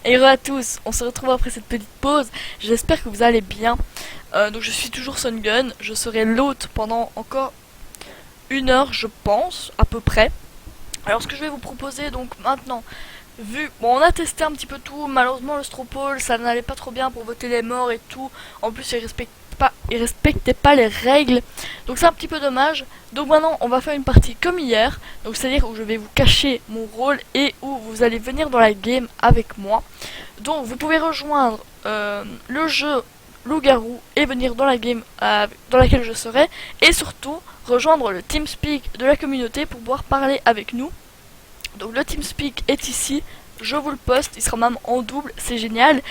Hello à tous, on se retrouve après cette petite pause, j'espère que vous allez bien. Donc je suis toujours Sungun, je serai l'hôte pendant encore 1 heure je pense, à peu près. Alors ce que je vais vous proposer donc maintenant, bon on a testé un petit peu tout, malheureusement le Stropole ça n'allait pas trop bien pour voter les morts et tout, en plus il respectait pas les règles, donc c'est un petit peu dommage. Donc maintenant on va faire une partie comme hier, donc c'est à dire où je vais vous cacher mon rôle et où vous allez venir dans la game avec moi. Donc vous pouvez rejoindre le jeu Loup-Garou et venir dans la game dans laquelle je serai, et surtout rejoindre le TeamSpeak de la communauté pour pouvoir parler avec nous. Donc le TeamSpeak est ici, je vous le poste, il sera même en double, c'est génial.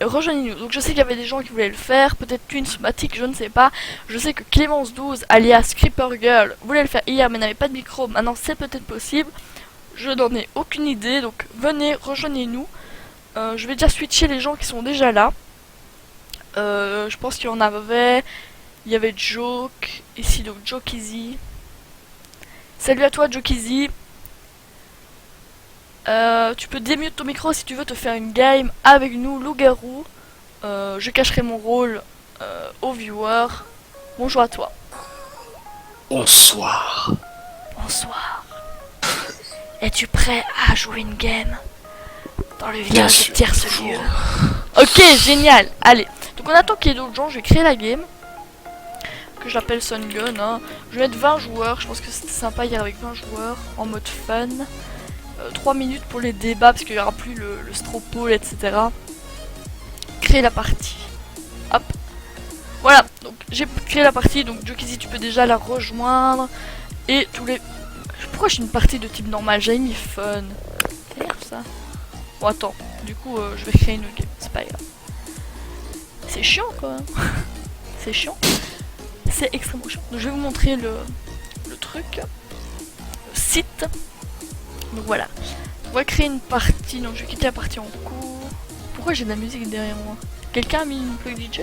Rejoignez-nous. Donc je sais qu'il y avait des gens qui voulaient le faire, peut-être Twinsmatic, je ne sais pas. Je sais que Clémence12 alias Creeper Girl voulait le faire hier mais n'avait pas de micro, maintenant c'est peut-être possible. Je n'en ai aucune idée, donc venez, rejoignez-nous. Je vais déjà switcher les gens qui sont déjà là. Je pense qu'il y en avait. Il y avait Joke, ici donc Joke Easy. Salut à toi Joke Easy. Tu peux démute ton micro si tu veux te faire une game avec nous, Loup-Garou. Je cacherai mon rôle aux viewers. Bonjour à toi. Bonsoir. Bonsoir. Es-tu prêt à jouer une game dans le Bien village sûr, de tierce toujours. lieu? Ok, génial. Allez, donc on attend qu'il y ait d'autres gens. Je vais créer la game que j'appelle Sungun. Hein. Je vais mettre 20 joueurs. Je pense que c'était sympa hier avec 20 joueurs en mode fun. 3 minutes pour les débats parce qu'il n'y aura plus le Stropole, etc. Créer la partie. Hop. Voilà, donc j'ai créé la partie. Donc Jokizi, tu peux déjà la rejoindre. Et tous les... Pourquoi j'ai une partie de type normal? J'avais mis fun. C'est bien ça. Bon attends, du coup je vais créer une game, c'est pas grave. C'est chiant quoi. C'est chiant. C'est extrêmement chiant. Donc je vais vous montrer le truc. Le site. Donc voilà. On va créer une partie. Donc je vais quitter la partie en cours. Pourquoi j'ai de la musique derrière moi? Quelqu'un a mis une plug DJ?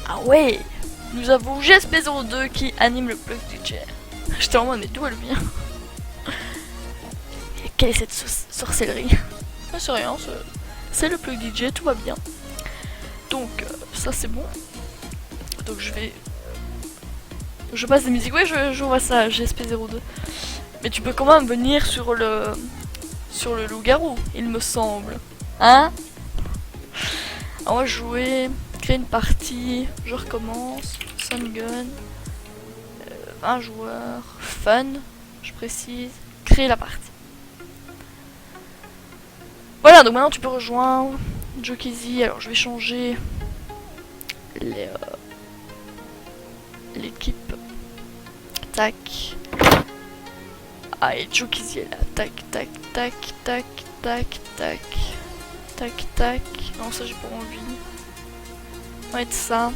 Ah ouais. Nous avons GSP02 qui anime le plug DJ. J'étais en mode mais d'où elle vient? Quelle est cette sorcellerie? C'est rien, c'est le plug DJ, tout va bien. Donc ça c'est bon. Donc je passe des musiques. Ouais, je vois ça, GSP02. Mais tu peux quand même venir sur le Loup-Garou, il me semble. Hein? On va jouer, créer une partie, je recommence, Sungun, 20 joueurs, fun, je précise, créer la partie. Voilà, donc maintenant tu peux rejoindre Jokizi. Alors je vais changer l'équipe. Tac. Ah, et Jokizi est là. Tac, tac, tac, tac, tac, tac. Tac, tac. Non, ça j'ai pas envie. On va mettre ça.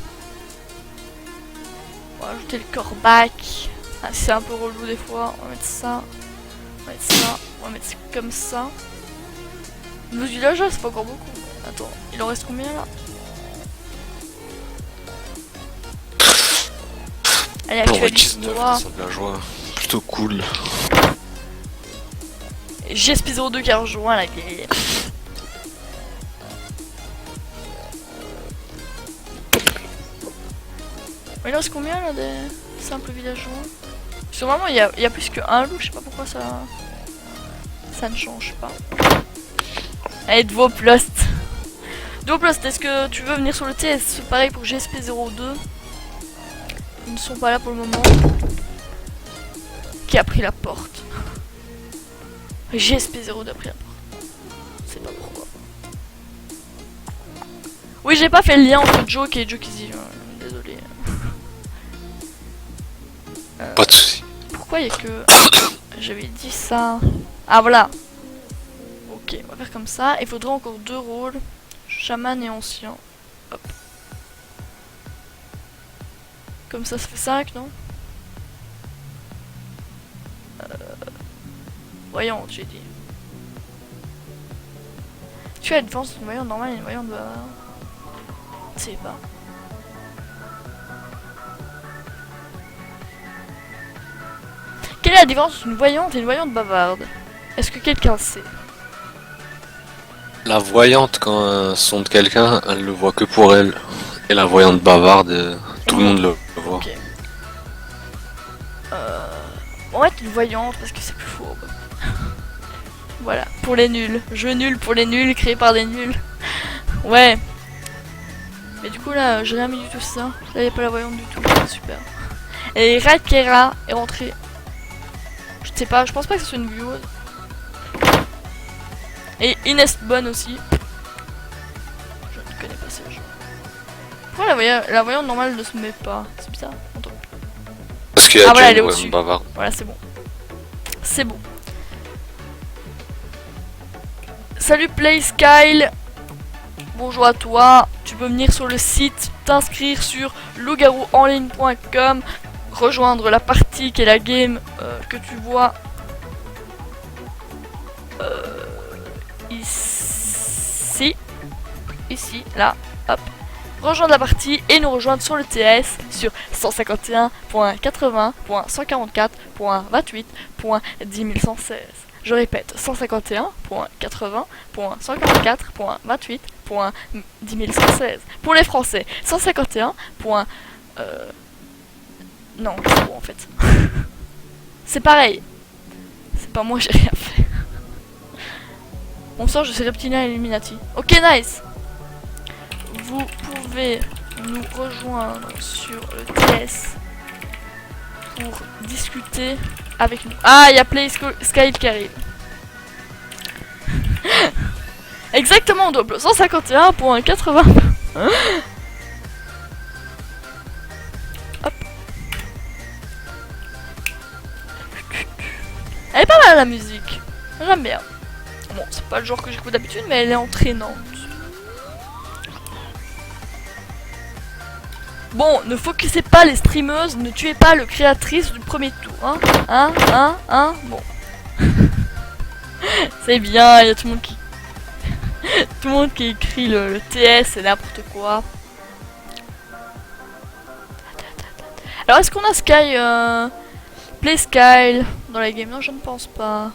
On va ajouter le corbac. Ah, c'est un peu relou des fois. On va mettre ça. On va mettre ça. On va mettre comme ça. Nos villageois, c'est pas encore beaucoup. Attends, il en reste combien là? Allez, actualise-toi. Plutôt cool. GSP02 qui a rejoint la game. Il en reste combien là des simples villageois? Parce que vraiment il y a plus qu'un loup, je sais pas pourquoi ça ne change pas. Allez, Dvoplost. Dvoplost, est-ce que tu veux venir sur le TS? Pareil pour GSP02. Ils ne sont pas là pour le moment. Qui a pris la porte? GSP02 a pris la porte. C'est pas pourquoi. Oui, j'ai pas fait le lien entre Joke et Jokizi. Désolé. Pas de soucis. Pourquoi il y a que... J'avais dit ça. Ah voilà. Ok, on va faire comme ça. Il faudrait encore 2 rôles. Chaman et ancien. Hop. Comme ça fait 5, non? Voyante, j'ai dit. Tu as la différence entre une voyante normale et une voyante bavarde? Je sais pas. Quelle est la différence entre une voyante et une voyante bavarde? Est-ce que quelqu'un sait? La voyante, quand un son de quelqu'un, elle le voit que pour elle. Et la voyante bavarde, tout le monde le voit. Ok. On va être une voyante parce que c'est plus fourbe. Voilà, pour les nuls. Jeu nul pour les nuls, créé par des nuls. Ouais. Mais du coup là, j'ai rien mis du tout ça. Là, y a pas la voyante du tout. Super. Et Rakera est rentré. Je sais pas, je pense pas que ce soit une vieweuse. Et Inès Bonne aussi. Je ne connais pas ce jeu. Pourquoi la voyante normale ne se met pas? C'est bizarre. Attends. Parce qu'il y a Ah voilà, elle est une au-dessus. voyante bavarde. Voilà, c'est bon. C'est bon. Salut PlaySkyle. Bonjour à toi. Tu peux venir sur le site, t'inscrire sur loup-garou-en-ligne.com, rejoindre la partie qui est la game que tu vois ici. Ici, là, hop. Rejoindre la partie et nous rejoindre sur le TS sur 151.80.144.28.10116. Je répète, 151.80.144.28.10116. Pour les Français, 151. Non, c'est bon en fait. C'est pareil. C'est pas moi, j'ai rien fait. Bonsoir, je suis Reptilien Illuminati. Ok, nice. Vous pouvez nous rejoindre sur le TS pour discuter avec nous. Ah, il y a PlaySkyle qui arrive. Exactement, double 151.80. Hop. Elle est pas mal la musique. J'aime bien. Bon, c'est pas le genre que j'écoute d'habitude, mais elle est entraînante. Bon, ne focussez pas les streameuses, ne tuez pas le créatrice du premier tour, hein. Bon. C'est bien, il y a tout le monde qui... tout le monde qui écrit le TS, c'est n'importe quoi. Alors, est-ce qu'on a Sky... PlaySkyle dans la game? Non, je ne pense pas.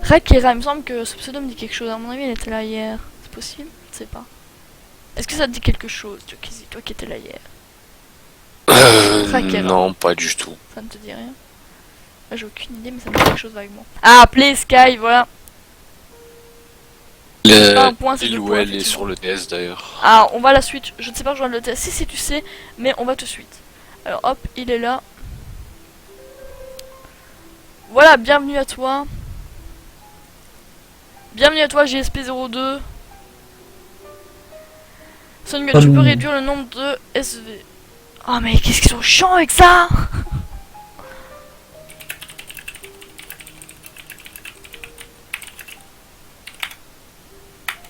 Rakera, il me semble que ce pseudo me dit quelque chose. À mon avis, elle était là hier. C'est possible? Je ne sais pas. Est-ce que ça te dit quelque chose, Jokizzy, toi qui étais là hier? Non, pas du tout. Ça ne te dit rien? Là, j'ai aucune idée, mais ça me dit quelque chose vaguement. Ah, PlaySkyle, voilà. C'est pas un point, c'est Il deux ou points, elle est effectivement. sur le DS d'ailleurs. Ah, on va la suite. Je ne sais pas rejoindre le test. Si, tu sais, mais on va te suite. Alors, hop, il est là. Voilà, bienvenue à toi. Bienvenue à toi, GSP02. Songa, tu peux réduire le nombre de SV. Oh, mais qu'est-ce qu'ils sont chiants avec ça!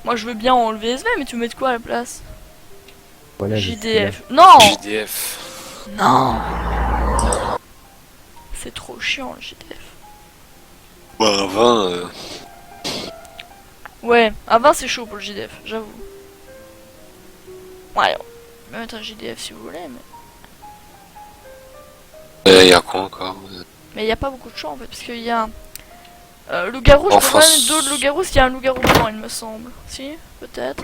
Moi, je veux bien enlever SV, mais tu mets de quoi à la place? Voilà, JDF. Non! JDF. Non! C'est trop chiant, le JDF. Bah, 20. Ouais, à 20 c'est chaud pour le JDF, j'avoue. Ouais, on peut mettre un JDF si vous voulez, mais... Il y a quoi encore? Mais il n'y a pas beaucoup de choix en fait, parce qu'il y a... loup-garou, je peux pas mettre d'autres loup-garou s'il y a un loup-garou blanc, il me semble. Si, peut-être.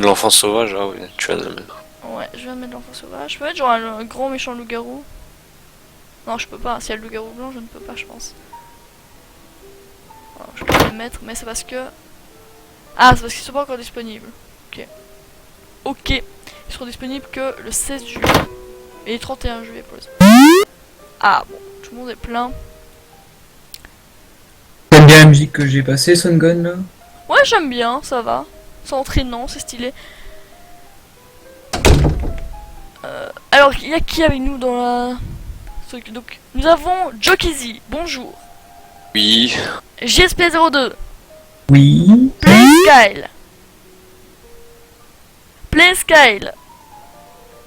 L'enfant sauvage, ah oui, tu vas le mettre. Ouais, je vais mettre l'enfant sauvage. Je peux mettre genre un grand méchant loup-garou. Non, je peux pas. S'il y a le loup-garou blanc, je ne peux pas, je pense. Alors, je peux le mettre, mais c'est parce que... Ah, c'est parce qu'ils sont pas encore disponibles. Ok. Ok. Ils seront disponibles que le 16 juillet. Et le 31 juillet pour les... Ah, bon. Tout le monde est plein. T'aimes bien la musique que j'ai passée, Son Gun, là? Ouais, j'aime bien, ça va. C'est entraînant, c'est stylé. Alors, il y a qui avec nous dans la... Donc, nous avons Jokizzy, bonjour. Oui. JSP02, Oui. PlaySkyle. PlaySkyle.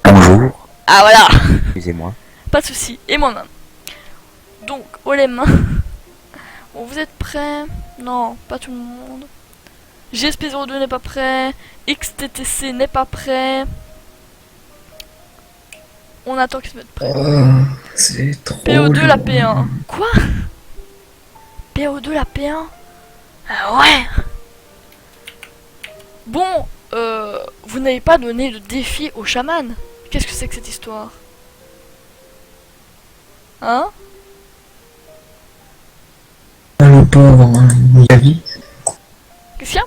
Bonjour. Ah voilà, Excusez-moi. pas de soucis. Et moi-même. Donc, haut les mains. Bon, vous êtes prêts? Non, pas tout le monde. JSP02 n'est pas prêt. XTTC n'est pas prêt. On attend qu'ils se mettent prêts. Oh, c'est trop PO2 la long. P1. Quoi? PO2 la P1? Ah ouais. Bon, vous n'avez pas donné de défi au chaman. Qu'est-ce que c'est que cette histoire? Hein? Le pauvre, hein, il a vie. Qu'est-ce qu'il y a?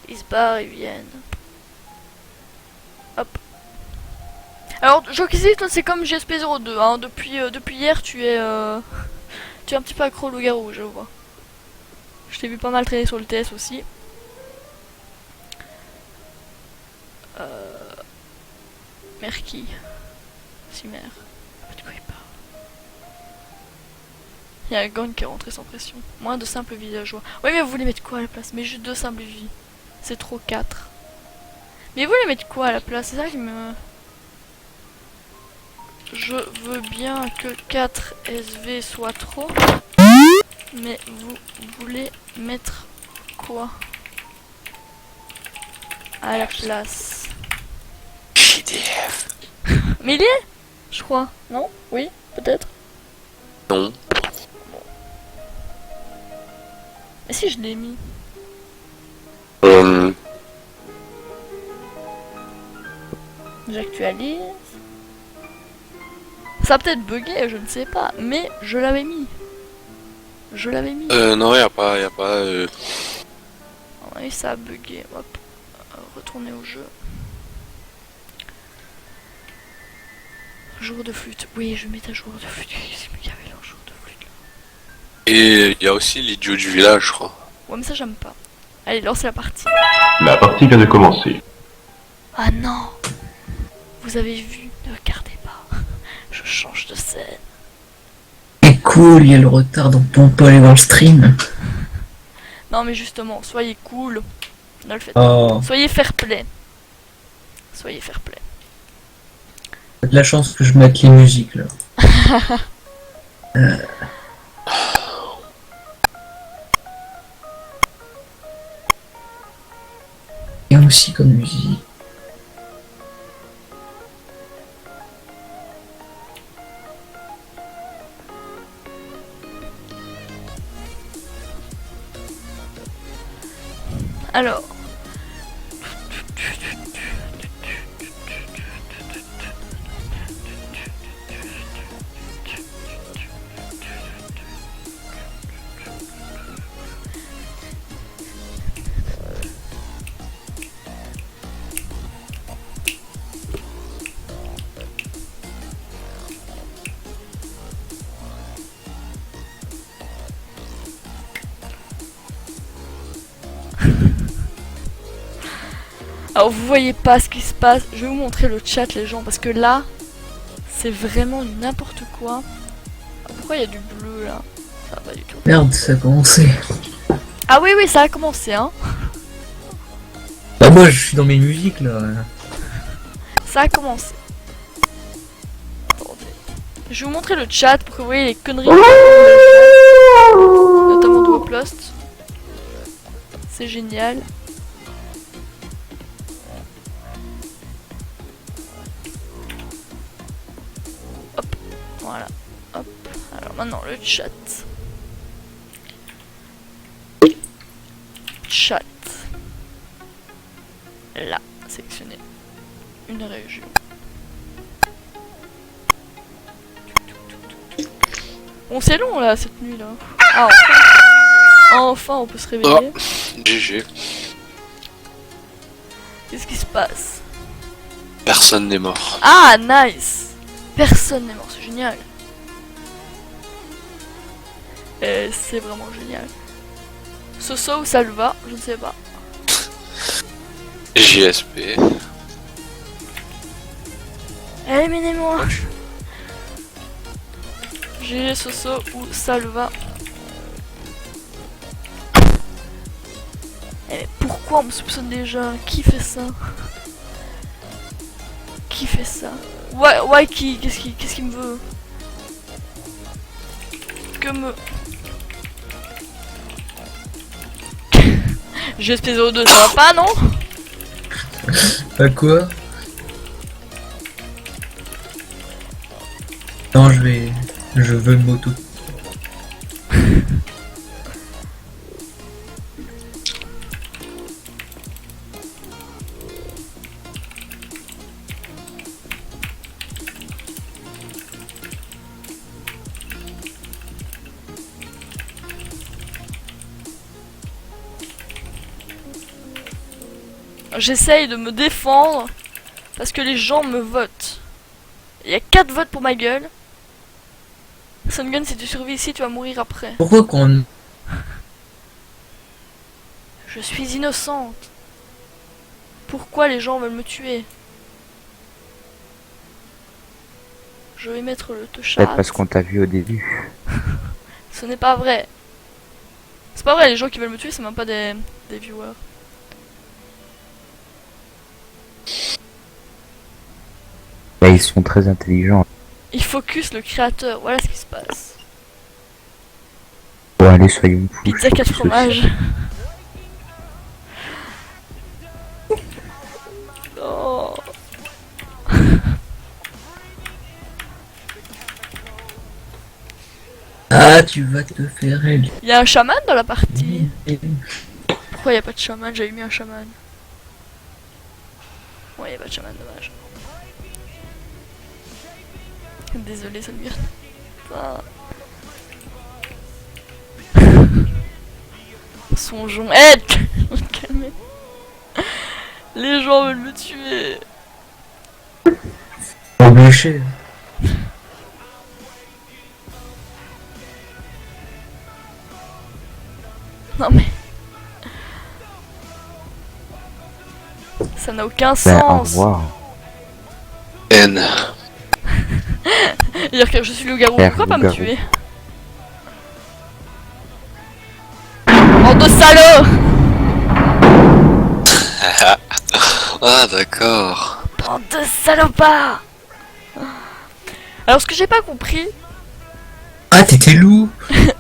Ils se barrent, ils viennent. Hop. Alors, Jokisi, toi c'est comme GSP02, hein. Depuis hier, tu es un petit peu accro au loup-garou, je vois. Je t'ai vu pas mal traîner sur le TS aussi. Merki. Simer. De quoi il parle? Il y a un gang qui est rentré sans pression. Moins de simples villageois. Oui, mais vous voulez mettre quoi à la place? Mais juste 2 simples vies. C'est trop 4. Mais vous voulez mettre quoi à la place? C'est ça qui me... Je veux bien que 4 SV soit trop. Mais vous voulez mettre quoi à la place? JDF. Millier? Je crois. Non? Oui? Peut-être? Non. Mais si je l'ai mis. J'actualise. Ça a peut-être bugué, je ne sais pas. Mais je l'avais mis. Je l'avais mis. Non, y a pas. Oui, ça a bugué. Hop. Retourner au jeu. Jour de flûte. Oui, je mets un jour de flûte. Qu'est-ce qu'il y avait leur jour de flûte là? Et y a aussi l'idiot du village, je crois. Ouais, mais ça j'aime pas. Allez, lance la partie. La partie vient de commencer. Ah non! Vous avez vu? Ne regardez pas. Je change de scène. C'est cool, il y a le retard, donc on peut aller voir le stream. Non, mais justement, soyez cool. Ne le faites Oh, pas. Soyez fair play. Soyez fair play. t'as de la chance que je mette les musiques là. Il y a aussi comme musique. Alors. Alors vous voyez pas ce qui se passe, je vais vous montrer le chat les gens parce que là c'est vraiment n'importe quoi. Ah, pourquoi il y a du bleu là? Ça va pas du tout. Merde, ça a commencé. Ah oui ça a commencé hein. Bah moi je suis dans mes musiques là. Ça a commencé. Attendez. Je vais vous montrer le chat pour que vous voyez les conneries. Notamment de Woplost. C'est génial. Voilà, hop. Alors maintenant le chat. Chat. Là, sélectionner une région. Bon, c'est long là cette nuit là. Ah, enfin. Enfin, on peut se réveiller. GG. Qu'est-ce qui se passe? Personne n'est mort. Ah, nice. Personne n'est mort, c'est génial. C'est vraiment génial. Soso ou Salva, je ne sais pas. JSP. Éliminez-moi. GG Soso ou Salva. Mais pourquoi on me soupçonne déjà? Qui fait ça? Qui fait ça? Ouais, qu'est-ce qu'il me veut? Que me... GSP02, ça va pas, non? À quoi? Non, je veux une moto. j'essaye de me défendre parce que les gens me votent. Il y a 4 votes pour ma gueule. Sun Gun, si tu survis ici, tu vas mourir après. Pourquoi qu'on... Je suis innocente. Pourquoi les gens veulent me tuer? Je vais mettre le te chat. Peut-être parce qu'on t'a vu au début. Ce n'est pas vrai. C'est pas vrai, les gens qui veulent me tuer, c'est même pas des viewers. Là, ils sont très intelligents. Il focus le créateur, voilà ce qui se passe. Bon, allez, soyons fous. Pizza 4 fromages. Oh. Ah, tu vas te faire aider. Il y a un chaman dans la partie. Pourquoi il n'y a pas de chaman? J'avais mis un chaman. Ouais, il n'y a pas de chaman, dommage. Désolé, ça lui ah. Songeons. Aide. Calmez. Les gens veulent me tuer. Obligé. Non mais... Ça n'a aucun Ben, au sens. revoir. N. Dire que je suis loup-garou, Père pourquoi pas me loup-garou. tuer? Bande de salauds! Ah d'accord. Bande de salopards! Alors ce que j'ai pas compris... Ah, t'étais loup.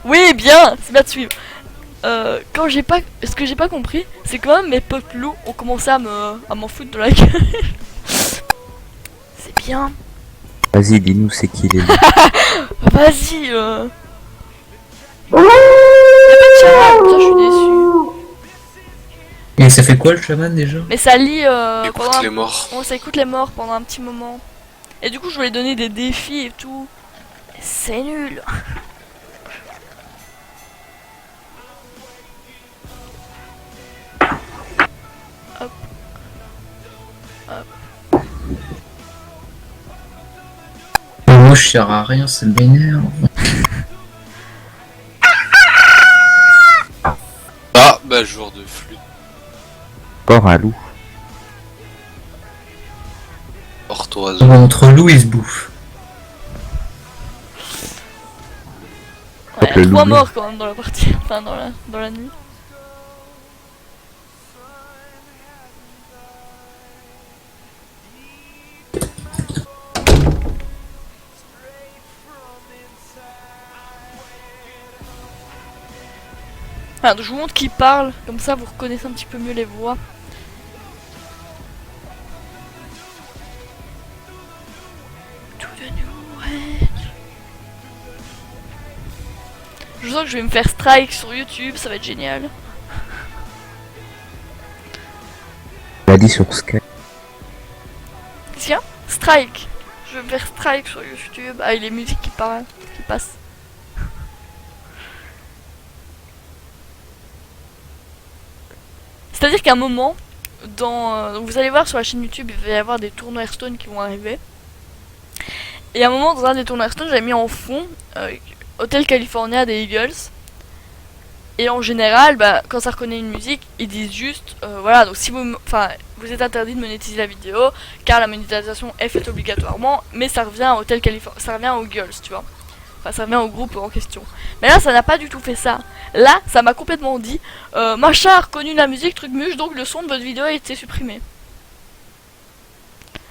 Oui, bien, c'est bien de suivre. Quand j'ai pas... Ce que j'ai pas compris, c'est quand même mes potes loups ont commencé à m'en foutre de la gueule. C'est bien. Vas-y, dis-nous c'est qui les loups. Vas-y, Y'a pas de chaman, putain, je suis déçu. Et ça fait quoi le chaman déjà? Mais ça lit Écoute pendant... les morts. Oh, ça écoute les morts pendant un petit moment. Et du coup, je voulais donner des défis et tout. C'est nul. Hop. Hop. Moi je sers à rien, ça m'énerve. Ah bah joueur de flûte. Encore un loup. Orthoise. Entre loups ils se bouffent. Ouais, Hop, il y le a 3 loup. morts quand même dans la partie. Enfin, dans la nuit. Alors, je vous montre qui parle, comme ça vous reconnaissez un petit peu mieux les voix. Tout de nouveau. Je sens que je vais me faire strike sur YouTube, ça va être génial. On l'a dit sur Skype. Qu'est-ce qu'il y a? Strike. Je vais me faire strike sur YouTube. Ah, il y a les musiques qui parlent, qui passent. C'est-à-dire qu'à un moment, donc vous allez voir sur la chaîne YouTube, il va y avoir des tournois Hearthstone qui vont arriver. Et à un moment, dans un des tournois Hearthstone, j'avais mis en fond Hotel California des Eagles. Et en général, bah, quand ça reconnaît une musique, ils disent juste, voilà, donc si vous, vous êtes interdit de monétiser la vidéo, car la monétisation est faite obligatoirement, mais ça revient à Hotel California, ça revient aux Girls, tu vois. Enfin, ça revient au groupe en question. Mais là, ça n'a pas du tout fait ça. Là, ça m'a complètement dit, machin a reconnu la musique, truc muche, donc le son de votre vidéo a été supprimé.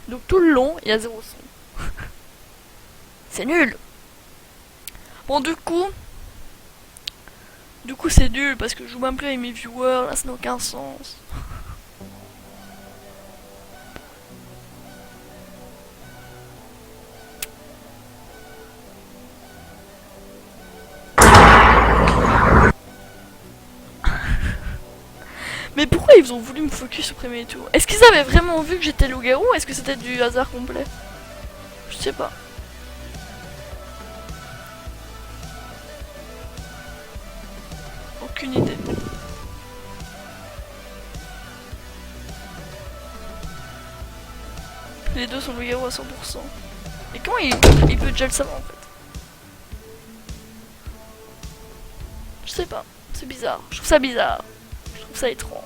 Donc tout le long, il y a 0 son. C'est nul. Bon, du coup c'est nul parce que je joue même plus avec mes viewers, là ça n'a aucun sens. Mais pourquoi ils ont voulu me focus supprimer et tout? Est-ce qu'ils avaient vraiment vu que j'étais loup-garou ou est-ce que c'était du hasard complet? Je sais pas. Aucune idée. Les deux sont loup-garou à 100%. Et comment il peut déjà le savoir en fait? Je sais pas, c'est bizarre. Je trouve ça bizarre. Je trouve ça étrange.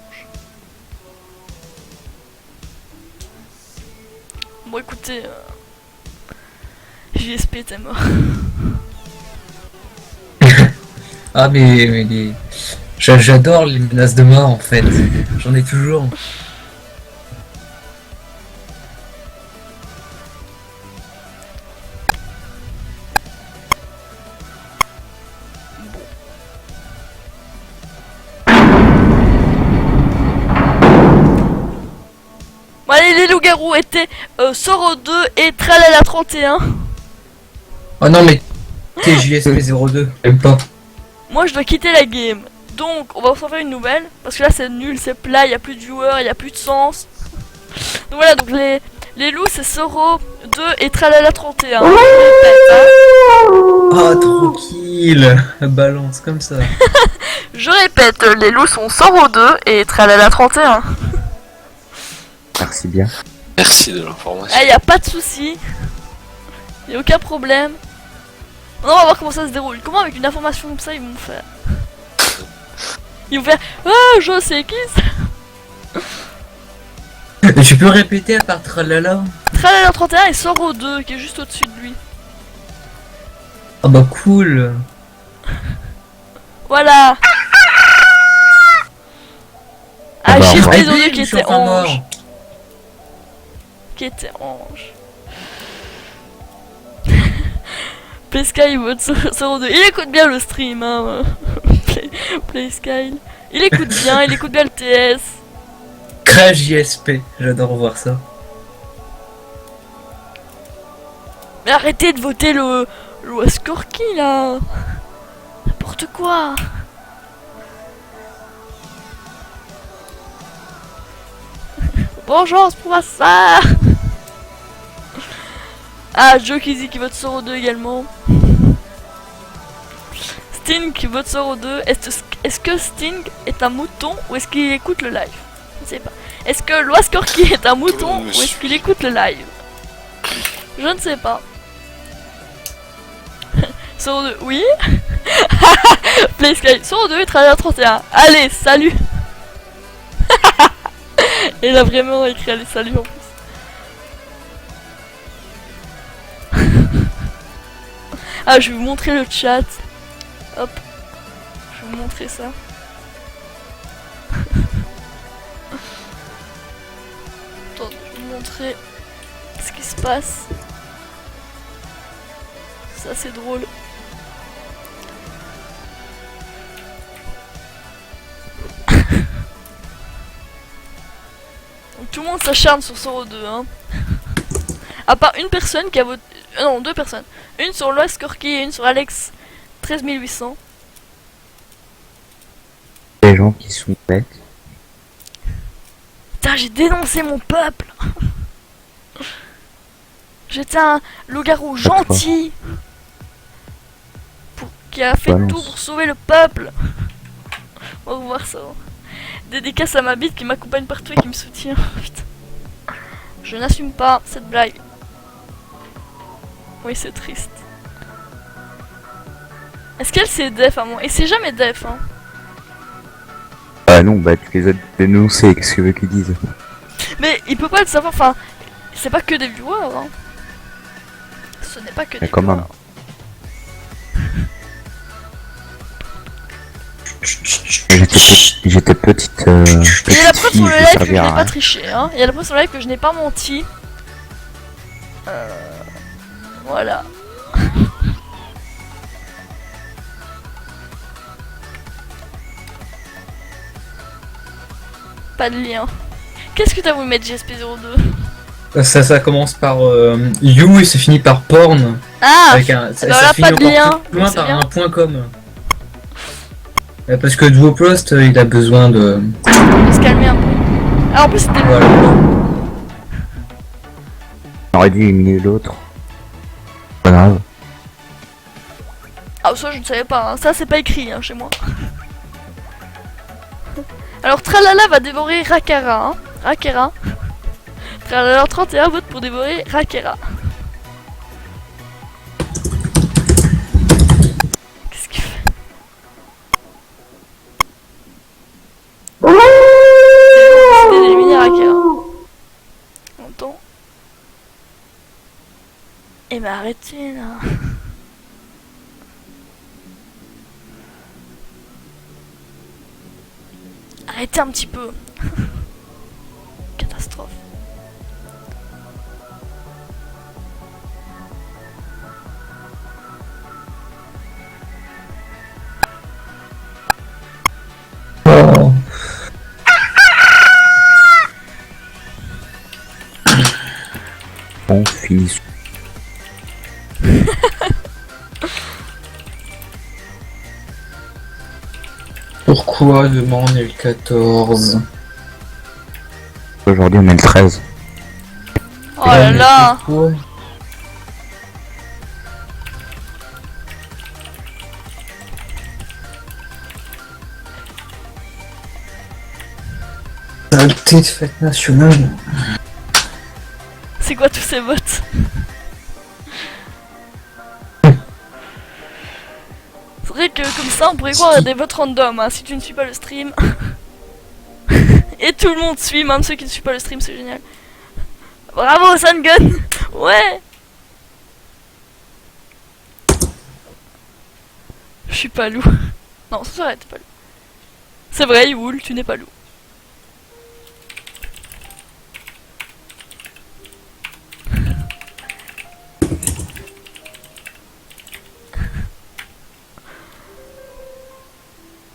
Bon écoutez, JSP t'es mort. Ah mais j'adore les menaces de mort en fait. J'en ai toujours. Bon allez, les loups-garous étaient Soro 2 et Tralala 31. Oh non mais t'es JSP02, j'aime pas. Moi je dois quitter la game. Donc on va s'en faire une nouvelle. Parce que là c'est nul, c'est plat, il n'y a plus de joueurs, il n'y a plus de sens. Donc voilà, donc les loups c'est Soro 2 et Tralala 31. Je répète, hein. Ah tranquille, balance comme ça. Je répète, les loups sont Soro 2 et Tralala 31. Merci bien. Merci de l'information. Ah, y a pas de souci. Y a aucun problème. Non, on va voir comment ça se déroule. Comment avec une information comme ça ils vont faire? Ils vont faire ah je sais qui c'est. Tu peux répéter à part tralala? Tralala 31 et Soro 2 qui est juste au-dessus de lui. Ah bah cool. Voilà. Ah, bah, JSP Ah, 02 bim, qui je suis était enfin mort. ange. Qui était ange. Playsky vote Soro 2. Il écoute bien le stream, hein. Playsky. Il écoute bien le TS. Crash JSP, j'adore voir ça. Mais arrêtez de voter le Waskorki là. N'importe quoi. Vengeance pour ma sœur. Ah, Joe Kizzy qui vote Soro 2 également. Sting qui vote Soro 2. Est-ce que Sting est un mouton ou est-ce qu'il écoute le live? Je ne sais pas. Est-ce que Loiskorki est un mouton ou est-ce qu'il écoute le live? Je ne sais pas. Soro 2, oui. Playsky, Soro 2 et Tralala 31. Allez, salut. Il a vraiment écrit allez, salut en plus. Ah, je vais vous montrer le chat. Hop. Je vais vous montrer ça. Attends, je vais vous montrer ce qui se passe. Ça, c'est drôle. Donc, tout le monde s'acharne sur Soro 2, hein. À part une personne qui a voté. Non, deux personnes. Une sur Lois Corky et une sur Alex 13800. Les gens qui sont bêtes. Putain, j'ai dénoncé mon peuple. J'étais un loup-garou gentil. Qui a fait Balance. tout pour sauver le peuple. On va voir ça. Dédicace à ma bite qui m'accompagne partout et qui me soutient. Putain. Je n'assume pas cette blague. Oui, c'est triste. Est-ce qu'elle c'est def à moi? Et c'est jamais def, hein. Ah non, bah tu les as dénoncés, qu'est-ce que tu veux qu'ils disent? Mais il peut pas le savoir, enfin, c'est pas que des viewers, hein. Ce n'est pas que des Mais quand viewers. même. J'étais petite. Il y a la preuve sur le live que je n'ai servir à pas rien. triché, hein. Il y a la preuve sur le live que je n'ai pas menti. Voilà. Pas de lien. Qu'est-ce que t'as voulu mettre GSP02? Ça commence par you et c'est fini par porn. Ah, Avec un, ça, bah ça là, finit pas de encore lien, plus loin c'est par bien. un point .com. Parce que Duopost il a besoin de. on se calmer un peu. Ah, en plus c'était Voilà. On aurait dû éliminer l'autre. Pas grave. Ah, ça je ne savais pas, hein. Ça c'est pas écrit, hein, chez moi. Alors Tralala va dévorer Rakara, hein. Rakara. Frère alors 31 vote pour dévorer Rakera. Qu'est-ce qu'il fait? C'est d'éliminer Rakera. On entend. Eh mais arrêtez là. Arrêtez un petit peu. Catastrophe. Oh. On finit. Pourquoi demain on est le 14? Aujourd'hui on est le 13. Oh là là. Pourquoi? Saleté de fête nationale. C'est quoi tous ces votes? C'est vrai que comme ça on pourrait croire à des votes random hein, si tu ne suis pas le stream. Et tout le monde suit, même ceux qui ne suivent pas le stream, c'est génial. Bravo Sungun. Ouais. Je suis pas loup. Non, ça s'arrête, t'es pas loup. C'est vrai, Youl, tu n'es pas loup.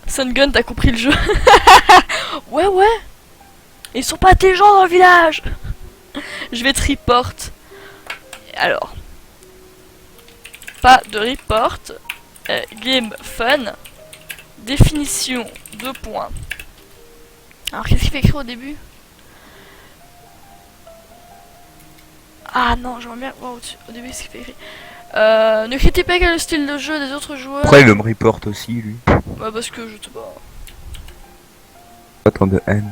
Sungun, t'as compris le jeu. Ouais, ouais. Ils sont pas intelligents dans le village. Je vais te report. Alors. Pas de report. Game fun. Définition. 2 points. Alors, qu'est-ce qu'il fait écrire au début? Ah non, j'aimerais bien voir au début ce qu'il fait écrire. Ne critiquez pas le style de jeu des autres joueurs. Après il me reporte aussi lui. Bah parce que je sais pas. Pas tant de haine.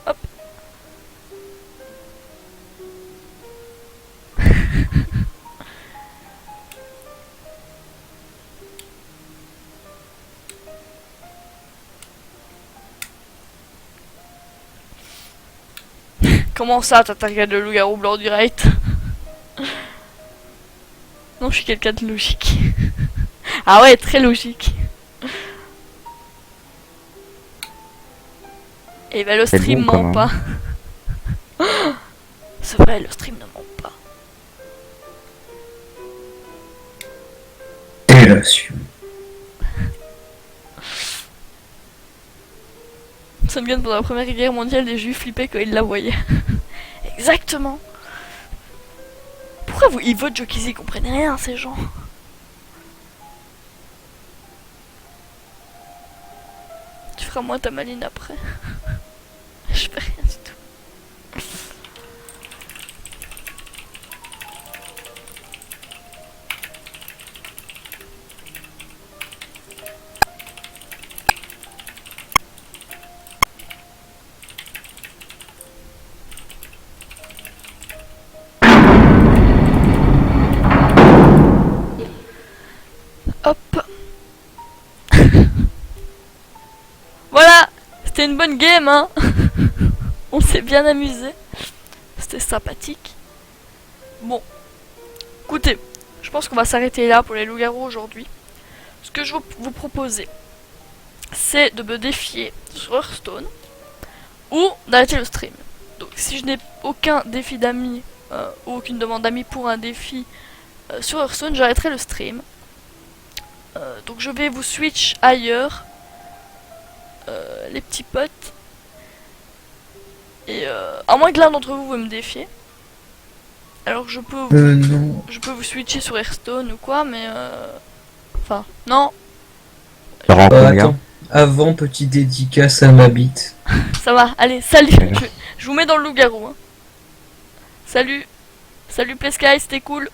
Hop. Comment ça, t'as regardé le loup-garou blanc direct? Non, je suis quelqu'un de logique. Ah ouais, très logique. Et bah le C'est stream bon, quand ment même. pas. C'est vrai, le stream ne ment pas. Délation. Sun Gun pendant la première guerre mondiale, les juifs flippaient quand ils la voyaient. Exactement. Pourquoi ils votent Jokizi, ils comprennent rien ces gens. Tu feras moins ta maline après. Je fais rien du tout. Hop. Voilà. C'était une bonne game, hein. On s'est bien amusé. C'était sympathique. Bon. Écoutez, je pense qu'on va s'arrêter là pour les loups-garous aujourd'hui. Ce que je vais vous proposer, c'est de me défier sur Hearthstone ou d'arrêter le stream. Donc si je n'ai aucun défi d'amis ou aucune demande d'amis pour un défi sur Hearthstone, j'arrêterai le stream. Donc je vais vous switch ailleurs, les petits potes. Et à moins que l'un d'entre vous me défier. Alors je peux Non. je peux vous switcher sur Hearthstone ou quoi, mais enfin non, Ça rend combien? Attends. Avant, petit dédicace à ma bite. ça va. Allez, salut. Ouais. Je vous mets dans le loup-garou. Hein. Salut, salut Play Sky, c'était cool.